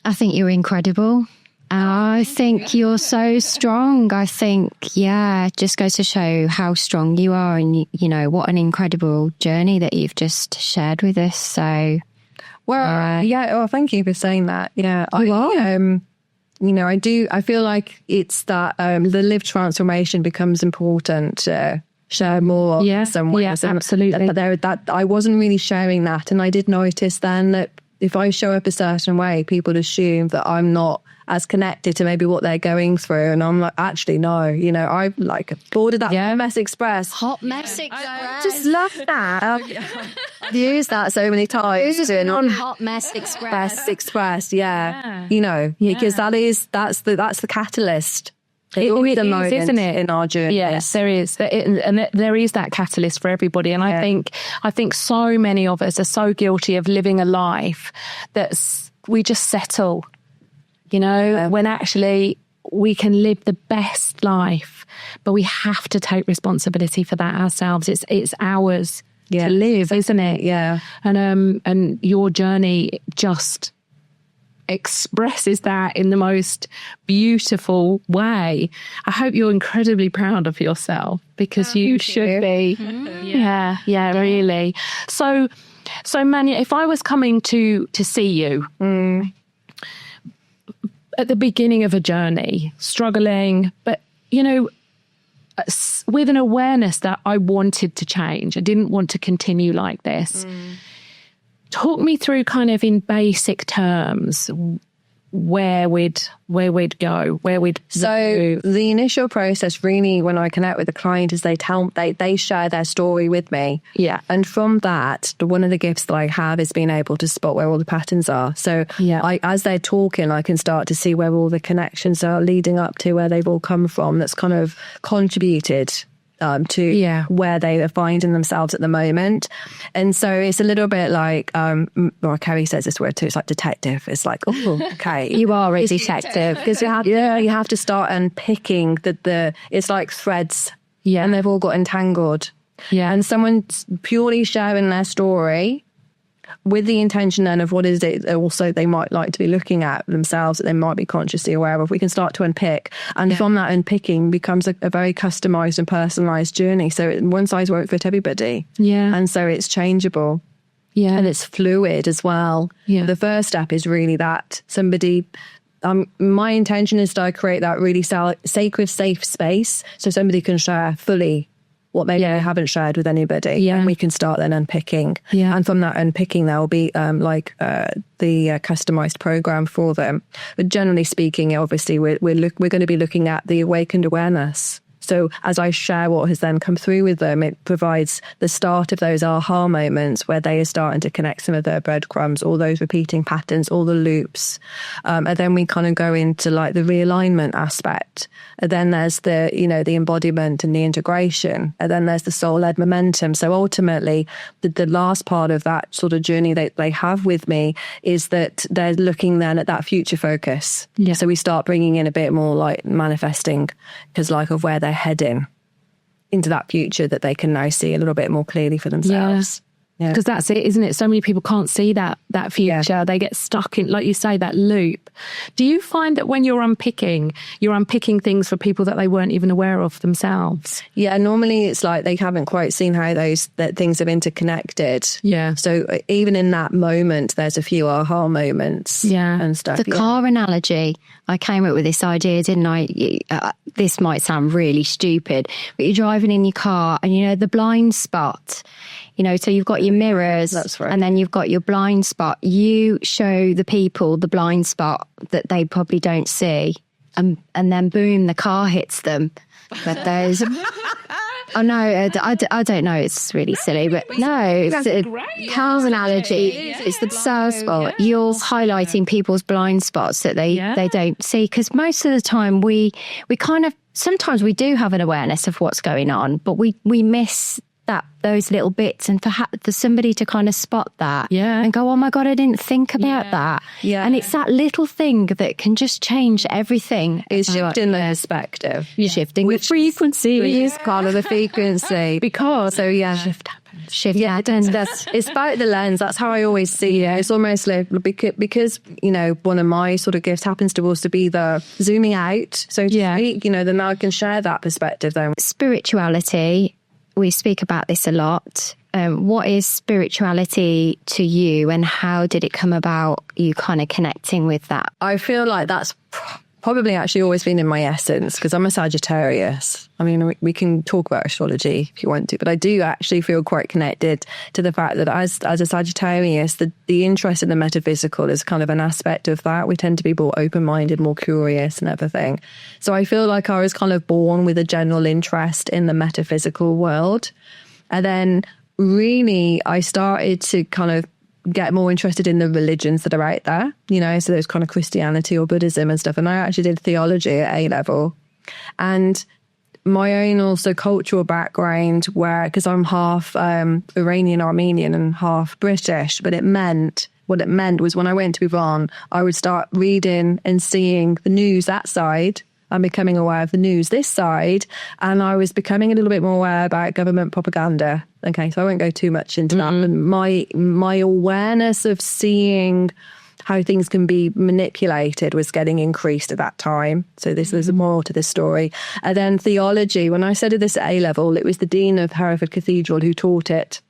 I think you're incredible. I think you're so strong. I think, it just goes to show how strong you are, and, you know, what an incredible journey that you've just shared with us. So, well, thank you for saying that. Yeah. You know, I feel like it's that the lived transformation becomes important to share more somewhere. Yeah, absolutely. That I wasn't really sharing that. And I did notice then that if I show up a certain way, people assume that I'm not as connected to maybe what they're going through. And I'm like, actually, no. You know, I like boarded that Mess Express. Hot Mess Express. I just love that. I've used that so many times. On Hot Mess Express. Mess Express, You know, because that's the catalyst. It is, isn't it, in our journey? Yes, there is, and there is that catalyst for everybody. And I think so many of us are so guilty of living a life that we just settle. You know, when actually we can live the best life, but we have to take responsibility for that ourselves. It's ours to live, isn't it? Yeah. And your journey just expresses that in the most beautiful way. I hope you're incredibly proud of yourself, because you should be. Yeah, really. So Mania, if I was coming to see you at the beginning of a journey, struggling, but, you know, with an awareness that I wanted to change, I didn't want to continue like this. Talk me through kind of in basic terms, where we'd go, where we'd So the initial process really, when I connect with the client, is they share their story with me. Yeah. And from that, one of the gifts that I have is being able to spot where all the patterns are. So as they're talking, I can start to see where all the connections are leading up to where they've all come from. That's kind of contributed to where they are finding themselves at the moment. And so it's a little bit like, Kerry says this word too, it's like detective. It's like, oh, okay. You are a detective. Because you have to start unpicking it's like threads. Yeah. And they've all got entangled. Yeah. And someone's purely sharing their story with the intention then of what is it also they might like to be looking at themselves that they might be consciously aware of. We can start to unpick. And from that unpicking becomes a very customised and personalised journey. So one size won't fit everybody. Yeah. And so it's changeable. Yeah. And it's fluid as well. Yeah. The first step is really that somebody... my intention is to create that really sacred, safe space so somebody can share fully what maybe they haven't shared with anybody. Yeah. And we can start then unpicking. Yeah. And from that unpicking, there will be the customized program for them. But generally speaking, obviously, we're going to be looking at the awakened awareness. So as I share what has then come through with them, it provides the start of those aha moments where they are starting to connect some of their breadcrumbs, all those repeating patterns, all the loops. And then we kind of go into like the realignment aspect. And then there's the embodiment and the integration. And then there's the soul-led momentum. So ultimately, the last part of that sort of journey that they have with me is that they're looking then at that future focus. Yeah. So we start bringing in a bit more like manifesting, because like of where they're heading into that future that they can now see a little bit more clearly for themselves. Because that's it, isn't it? So many people can't see that future. Yeah. They get stuck in, like you say, that loop. Do you find that when you're unpicking things for people that they weren't even aware of themselves? Yeah, normally it's like they haven't quite seen how that things have interconnected. Yeah. So even in that moment, there's a few aha moments. Yeah. And stuff. The car analogy, I came up with this idea, didn't I? This might sound really stupid, but you're driving in your car and the blind spot. So you've got your mirrors. That's right. And then you've got your blind spot. You show the people the blind spot that they probably don't see. And then boom, the car hits them. But those... Oh, no, I don't know. It's really silly. But no, it's a car analogy. It's the successful. You're highlighting people's blind spots that they don't see. Because most of the time we kind of... Sometimes we do have an awareness of what's going on, but we miss... those little bits, and for somebody to kind of spot that and go, oh my God, I didn't think about that. Yeah. And it's that little thing that can just change everything. It's shifting the perspective. Shifting the frequency. Is part of the frequency. Shift happens. It's about the lens. That's how I always see it. It's almost like because one of my sort of gifts happens to also be the zooming out. So to speak, then I can share that perspective then. Spirituality. We speak about this a lot. What is spirituality to you, and how did it come about, you kind of connecting with that? I feel like that's probably actually always been in my essence, because I'm a Sagittarius. I mean, we can talk about astrology if you want to, but I do actually feel quite connected to the fact that as a Sagittarius, the interest in the metaphysical is kind of an aspect of that. We tend to be more open-minded, more curious and everything. So I feel like I was kind of born with a general interest in the metaphysical world. And then really I started to kind of get more interested in the religions that are out there, so there's kind of Christianity or Buddhism and stuff. And I actually did theology at A level. And my own also cultural background, because I'm half Iranian, Armenian and half British, but what it meant was when I went to Iran, I would start reading and seeing the news that side. I'm becoming aware of the news this side, and I was becoming a little bit more aware about government propaganda. Okay, so I won't go too much into that. But my awareness of seeing how things can be manipulated was getting increased at that time. So this was more to this story. And then theology, when I studied this at A level, it was the Dean of Hereford Cathedral who taught it.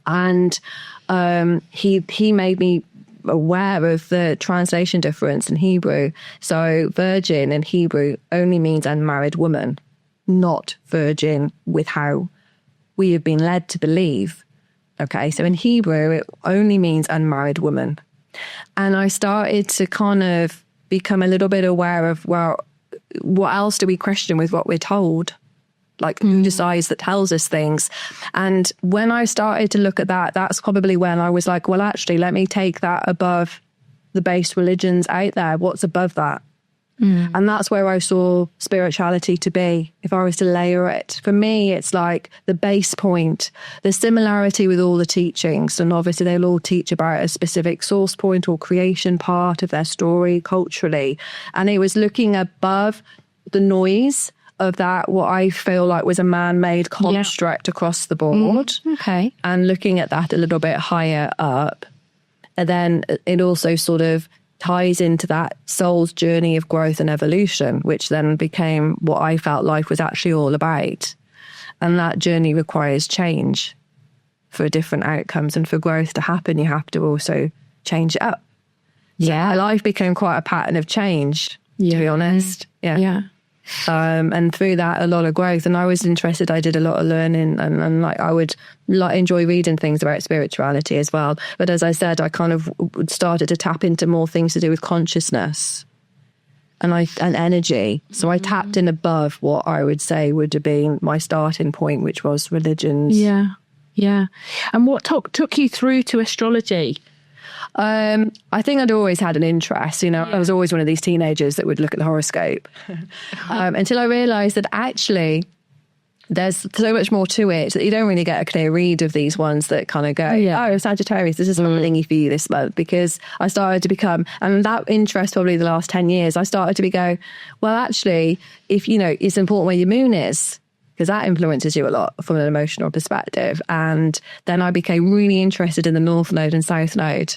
And he made me aware of the translation difference in Hebrew. So virgin in Hebrew only means unmarried woman, not virgin with how we have been led to believe. Okay, so in Hebrew, it only means unmarried woman. And I started to kind of become a little bit aware of, well, what else do we question with what we're told? Like, who decides that tells us things? And when I started to look at that, that's probably when I was like, well, actually, let me take that above the base religions out there. What's above that? And that's where I saw spirituality to be, if I was to layer it. For me, it's like the base point, the similarity with all the teachings. And obviously, they'll all teach about a specific source point or creation part of their story culturally. And it was looking above the noise of that, what I feel like was a man-made construct across the board. Okay. And looking at that a little bit higher up. And then it also sort of ties into that soul's journey of growth and evolution, which then became what I felt life was actually all about. And that journey requires change for different outcomes. And for growth to happen, you have to also change it up. Yeah. So life became quite a pattern of change, to be honest. Yeah. And through that, a lot of growth. And I was interested. I did a lot of learning, and like I would enjoy reading things about spirituality as well. But as I said, I kind of started to tap into more things to do with consciousness and energy. So I tapped in above what I would say would have been my starting point, which was religions. Yeah. And what took you through to astrology? I think I'd always had an interest. You know, I was always one of these teenagers that would look at the horoscope until I realised that actually there's so much more to it that you don't really get a clear read of these ones that kind of go, oh, Sagittarius, this is not thingy for you this month. Because I started to become, and that interest probably the last 10 years, I started to go, well, actually, if, you know, it's important where your moon is, because that influences you a lot from an emotional perspective. And then I became really interested in the North Node and South Node,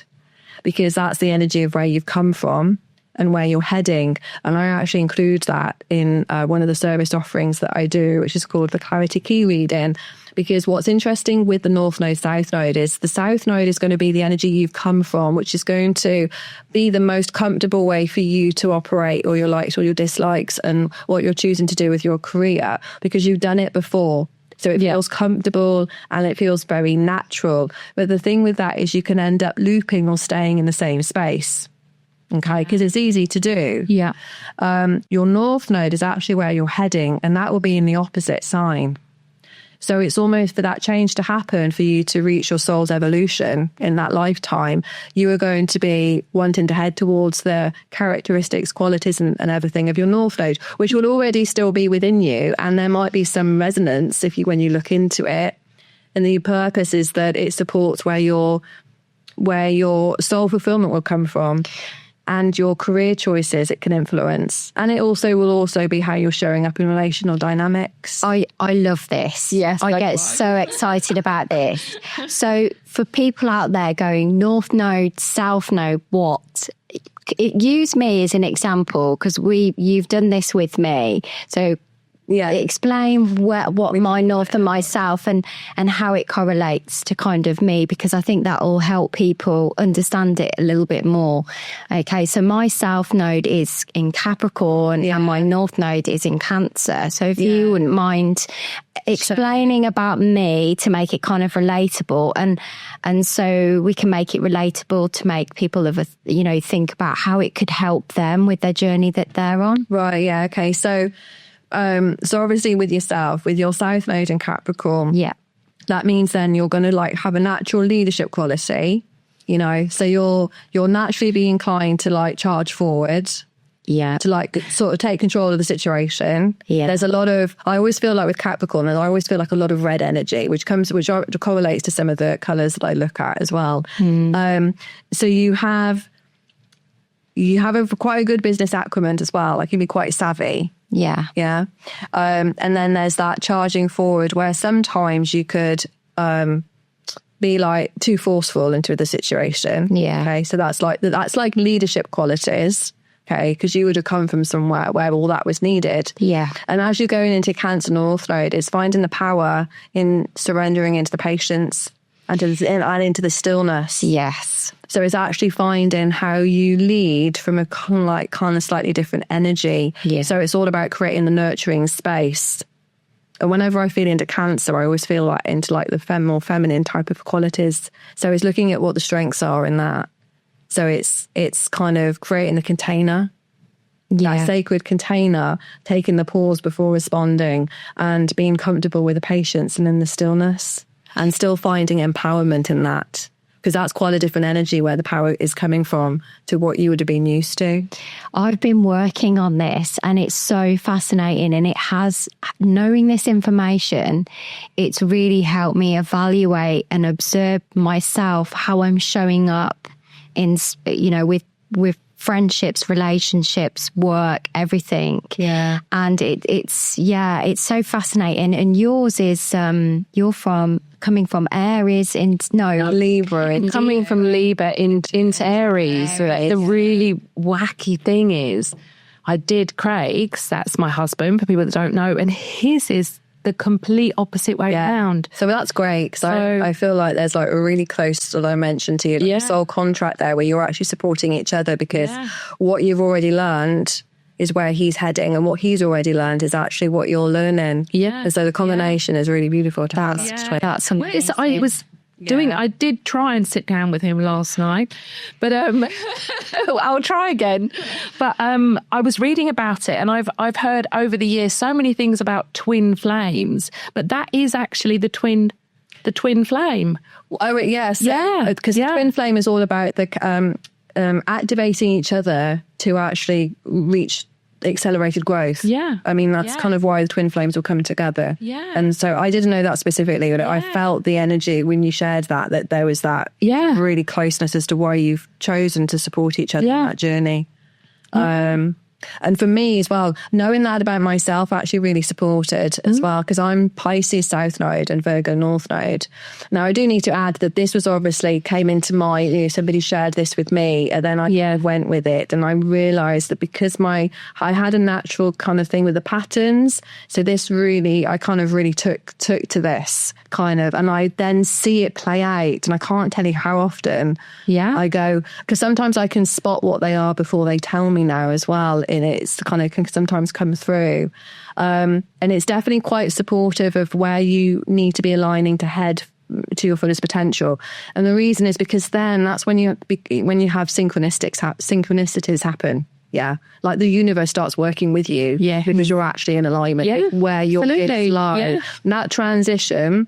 because that's the energy of where you've come from and where you're heading. And I actually include that in one of the service offerings that I do, which is called the Clarity Key Reading. Because what's interesting with the North Node, South Node is the South Node is going to be the energy you've come from, which is going to be the most comfortable way for you to operate, or your likes or your dislikes, and what you're choosing to do with your career, because you've done it before. So it feels comfortable and it feels very natural. But the thing with that is you can end up looping or staying in the same space. Okay, because it's easy to do. Yeah. Your North Node is actually where you're heading, and that will be in the opposite sign. So it's almost for that change to happen, for you to reach your soul's evolution in that lifetime, you are going to be wanting to head towards the characteristics, qualities and everything of your North Node, which will already still be within you. And there might be some resonance when you look into it. And the purpose is that it supports where your soul fulfillment will come from. And your career choices it can influence. And it also will also be how you're showing up in relational dynamics. I love this. Yes, I get so excited about this. So for people out there going North Node, South Node, what? Use me as an example, because you've done this with me. So explain what my North and my South and how it correlates to kind of me, because I think that will help people understand it a little bit more. Okay, so my South Node is in Capricorn and my North Node is in Cancer. So if you wouldn't mind explaining about me to make it kind of relatable, and so we can make it relatable to make people think about how it could help them with their journey that they're on. Right, yeah, okay. So obviously with yourself, with your South Node in Capricorn, that means then you're going to have a natural leadership quality, so you'll naturally be inclined to charge forward, to sort of take control of the situation. There's a lot of, I always feel like with Capricorn, and I always feel like a lot of red energy, which correlates to some of the colours that I look at as well. So you have quite a good business acumen as well. You can be quite savvy. Yeah. And then there's that charging forward where sometimes you could be too forceful into the situation. Okay. So that's like leadership qualities. Okay. Because you would have come from somewhere where all that was needed. And as you're going into Cancer North Node, it's finding the power in surrendering into the patience and into the stillness. So it's actually finding how you lead from a kind of slightly different energy. So it's all about creating the nurturing space. And whenever I feel into Cancer, I always feel into the more feminine type of qualities. So it's looking at what the strengths are in that. So it's kind of creating the container, that sacred container, taking the pause before responding and being comfortable with the patience and in the stillness and still finding empowerment in that. Because that's quite a different energy where the power is coming from to what you would have been used to. I've been working on this and it's so fascinating, and it has, knowing this information, it's really helped me evaluate and observe myself, how I'm showing up in, with friendships, relationships, work, everything. Yeah. And it's so fascinating. And yours is, you're coming from Aries Libra. Coming from Libra into Aries. The really wacky thing is, I did Craig's, that's my husband, for people that don't know, and his is the complete opposite way around. So that's great, because I feel like there's like a really close dimension to you, soul contract there, where you're actually supporting each other, because what you've already learned is where he's heading, and what he's already learned is actually what you're learning. Yeah. And so the combination is really beautiful. That's amazing. I did try and sit down with him last night, but I'll try again. But I was reading about it, and I've heard over the years so many things about twin flames, but that is actually the twin flame. Oh yes, because the twin flame is all about the activating each other to actually reach accelerated growth. Yeah. I mean, that's kind of why the twin flames will come together. Yeah. And so I didn't know that specifically, but I felt the energy when you shared that there was that really closeness as to why you've chosen to support each other in that journey. And for me as well, knowing that about myself actually really supported as well, because I'm Pisces South Node and Virgo North Node. Now, I do need to add that this was obviously came into my, somebody shared this with me, and then I went with it, and I realised that because I had a natural kind of thing with the patterns, so this really, I kind of really took to this kind of, and I then see it play out, and I can't tell you how often I go, because sometimes I can spot what they are before they tell me now as well. In it, it's kind of can sometimes come through, and it's definitely quite supportive of where you need to be aligning to head to your fullest potential. And the reason is because then that's when you have synchronicities happen. Yeah, like the universe starts working with you. Yeah, because you're actually in alignment with where your gifts lie. Yeah. And that transition,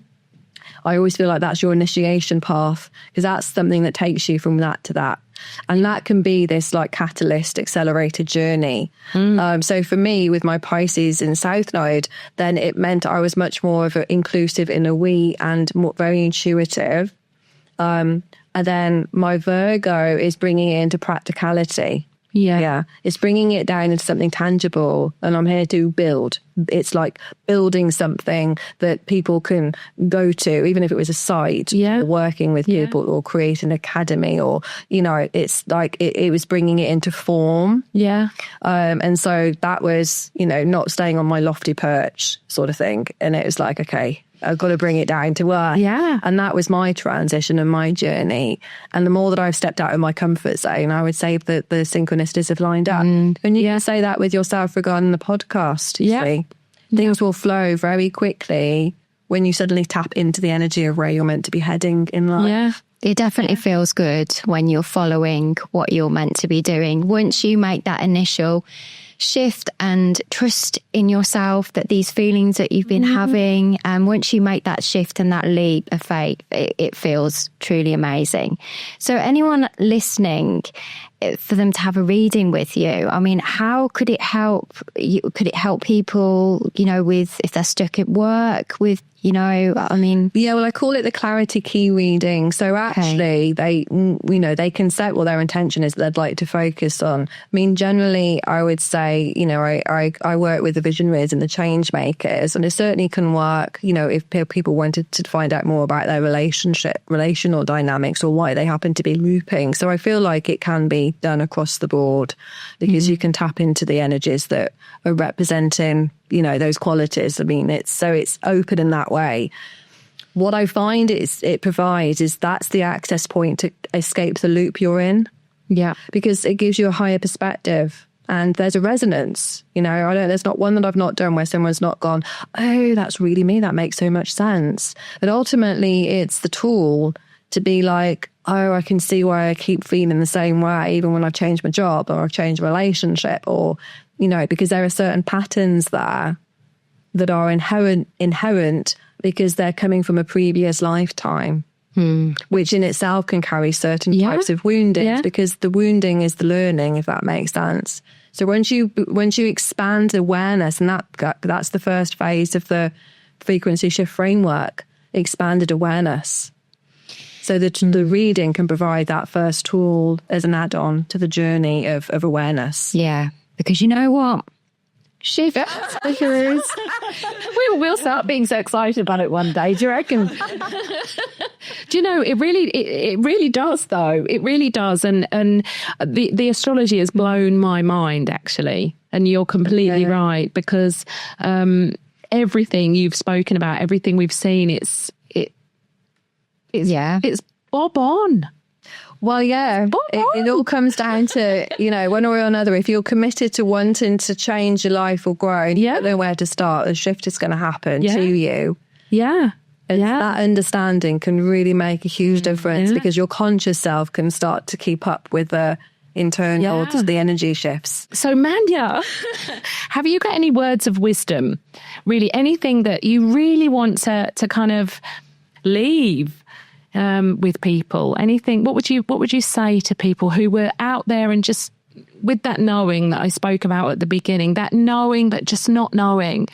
I always feel like that's your initiation path, because that's something that takes you from that to that. And that can be this like catalyst accelerated journey. So for me, with my Pisces in South Node, then it meant I was much more of an inclusive inner we and very intuitive. And then my Virgo is bringing it into practicality. Yeah. It's bringing it down into something tangible, and I'm here to build. It's like building something that people can go to, even if it was a site, or working with people, or create an academy, or, it's like it was bringing it into form. Yeah. And so that was, not staying on my lofty perch sort of thing. And it was like, okay, I've got to bring it down to earth. Yeah. And that was my transition and my journey. And the more that I've stepped out of my comfort zone, I would say that the synchronicities have lined up. And you can say that with yourself regarding the podcast. You see. Things will flow very quickly when you suddenly tap into the energy of where you're meant to be heading in life. Yeah. It definitely feels good when you're following what you're meant to be doing. Once you make that initial shift and trust in yourself, that these feelings that you've been having, and once you make that shift and that leap of faith, it feels truly amazing. So anyone listening, for them to have a reading with you, I mean, how could it help? Could it help people, with if they're stuck at work with, I mean... Yeah, well, I call it the clarity key reading. So actually, they can set what their intention is that they'd like to focus on. I mean, generally, I would say, I work with the visionaries and the change makers, and it certainly can work, if people wanted to find out more about their relational dynamics, or why they happen to be looping. So I feel like it can be done across the board, because you can tap into the energies that are representing those qualities. I mean, it's open in that way. What I find it provides is that's the access point to escape the loop you're in. Yeah. Because it gives you a higher perspective, and there's a resonance. There's not one that I've not done where someone's not gone, oh, that's really me. That makes so much sense. But ultimately, it's the tool to be like, oh, I can see why I keep feeling the same way, even when I've changed my job or I've changed a relationship, or, you know, because there are certain patterns there that are inherent because they're coming from a previous lifetime, which in itself can carry certain types of wounding, because the wounding is the learning, if that makes sense. So once you expand awareness, and that's the first phase of the frequency shift framework, expanded awareness. So that the reading can provide that first tool as an add-on to the journey of awareness. Yeah, because you know what? Shift. We'll start being so excited about it one day. Do you reckon? Do you know, it really does, though. It really does. And the astrology has blown my mind, actually. And you're completely right, because everything you've spoken about, everything we've seen, it's bob on. Well, yeah, it all comes down to, you know, one way or another, if you're committed to wanting to change your life or grow, and you don't know where to start, the shift is going to happen to you. Yeah. And that understanding can really make a huge difference, because your conscious self can start to keep up with the internal, the energy shifts. So, Mania, have you got any words of wisdom? Really, anything that you really want to kind of leave with people? Anything? What would you say to people who were out there and just with that knowing that I spoke about at the beginning, that knowing but just not knowing?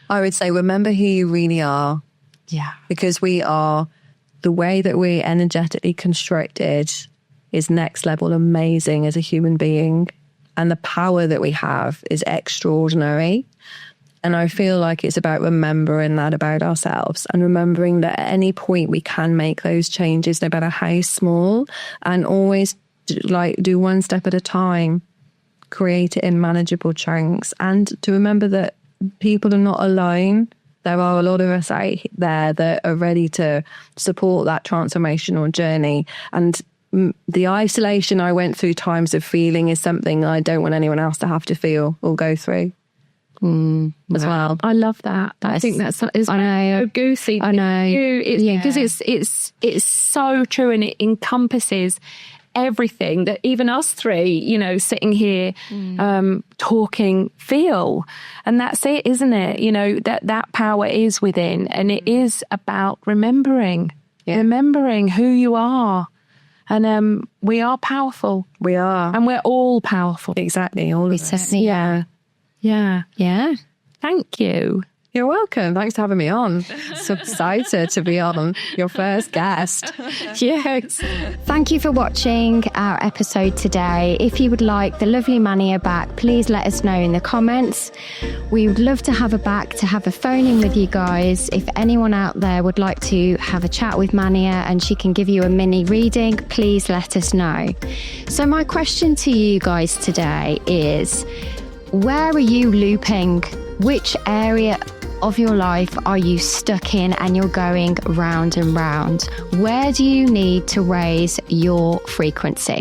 I would say, remember who you really are. Yeah. Because we are, the way that we're energetically constructed is next level amazing as a human being. And the power that we have is extraordinary. And I feel like it's about remembering that about ourselves, and remembering that at any point we can make those changes, no matter how small, and always do one step at a time, create it in manageable chunks, and to remember that people are not alone. There are a lot of us out there that are ready to support that transformational journey. And the isolation I went through times of feeling is something I don't want anyone else to have to feel or go through. As well. I love that. I think that's so goosey. I know. Because it's so true, and it encompasses everything that even us three, you know, sitting here talking, feel. And that's it, isn't it? You know, that power is within, and it is about remembering who you are. And we are powerful. We are. And we're all powerful. Exactly. All of us. Certainly, Yeah. Thank you. You're welcome. Thanks for having me on. So excited to be on your first guest. Yes. Thank you for watching our episode today. If you would like the lovely Mania back, please let us know in the comments. We would love to have her back, to have a phone in with you guys. If anyone out there would like to have a chat with Mania and she can give you a mini reading, please let us know. So my question to you guys today is, where are you looping? Which area of your life are you stuck in and you're going round and round? Where do you need to raise your frequency?